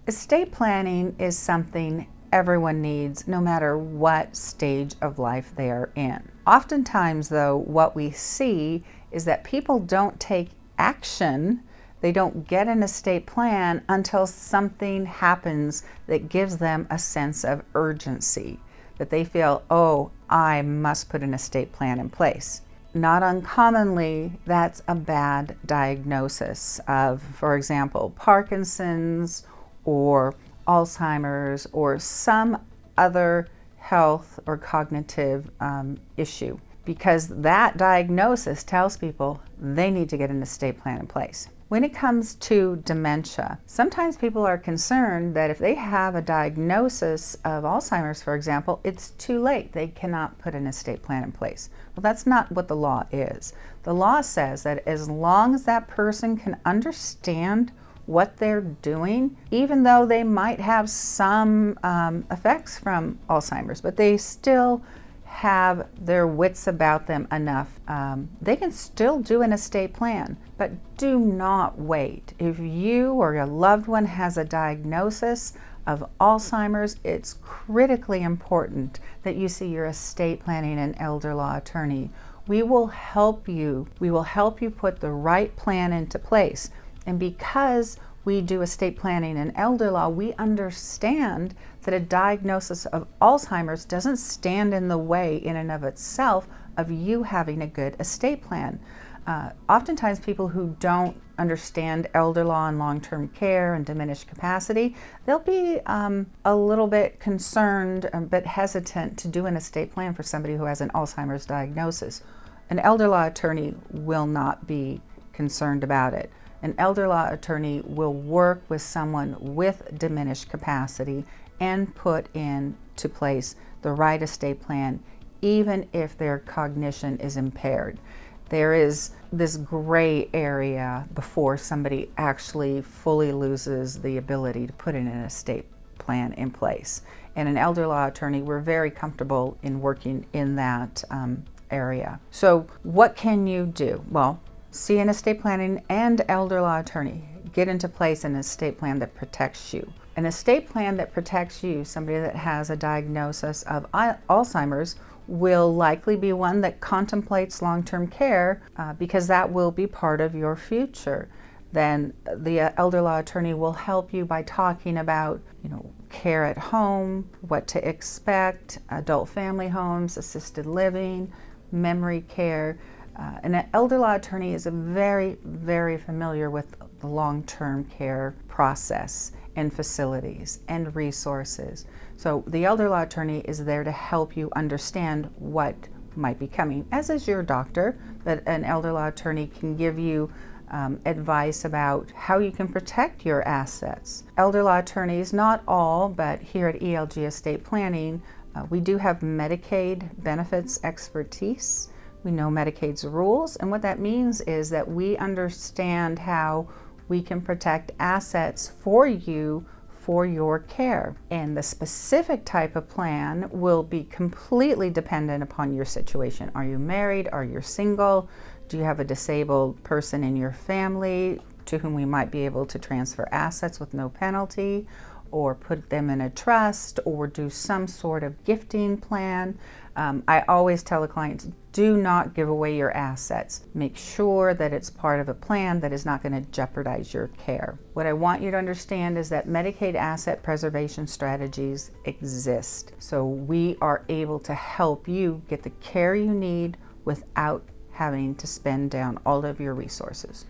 Estate planning is something everyone needs, no matter what stage of life they are in. Oftentimes, though, what we see is that people don't take action. They don't get an estate plan until something happens that gives them a sense of urgency, that they feel, oh, I must put an estate plan in place. Not uncommonly, that's a bad diagnosis of, for example, Parkinson's or Alzheimer's or some other health or cognitive issue, because that diagnosis tells people they need to get an estate plan in place. When it comes to dementia, sometimes people are concerned that if they have a diagnosis of Alzheimer's, for example, it's too late. They cannot put an estate plan in place. Well, that's not what the law is. The law says that as long as that person can understand what they're doing, even though they might have some effects from Alzheimer's, but they still have their wits about them enough, they can still do an estate plan. But do not wait. If you or your loved one has a diagnosis of Alzheimer's, it's critically important that you see your estate planning and elder law attorney. We will help you. We will help you put the right plan into place. And because we do estate planning and elder law, we understand that a diagnosis of Alzheimer's doesn't stand in the way in and of itself of you having a good estate plan. Oftentimes people who don't understand elder law and long-term care and diminished capacity, they'll be a little bit concerned, but hesitant to do an estate plan for somebody who has an Alzheimer's diagnosis. An elder law attorney will not be concerned about it. An elder law attorney will work with someone with diminished capacity and put into place the right estate plan, even if their cognition is impaired. There is this gray area before somebody actually fully loses the ability to put in an estate plan in place. And an elder law attorney, we're very comfortable in working in that area. So what can you do? Well, see an estate planning and elder law attorney. Get into place an estate plan that protects you. An estate plan that protects you, somebody that has a diagnosis of Alzheimer's, will likely be one that contemplates long-term care because that will be part of your future. Then the elder law attorney will help you by talking about, care at home, what to expect, adult family homes, assisted living, memory care. And an elder law attorney is very, very familiar with the long-term care process and facilities and resources. So the elder law attorney is there to help you understand what might be coming, as is your doctor, but an elder law attorney can give you advice about how you can protect your assets. Elder law attorneys, not all, but here at ELG Estate Planning, we do have Medicaid benefits expertise. We know Medicaid's rules, and what that means is that we understand how we can protect assets for you for your care. And the specific type of plan will be completely dependent upon your situation. Are you married? Are you single? Do you have a disabled person in your family to whom we might be able to transfer assets with no penalty, or put them in a trust, or do some sort of gifting plan? I always tell the clients, do not give away your assets. Make sure that it's part of a plan that is not going to jeopardize your care. What I want you to understand is that Medicaid asset preservation strategies exist. So we are able to help you get the care you need without having to spend down all of your resources.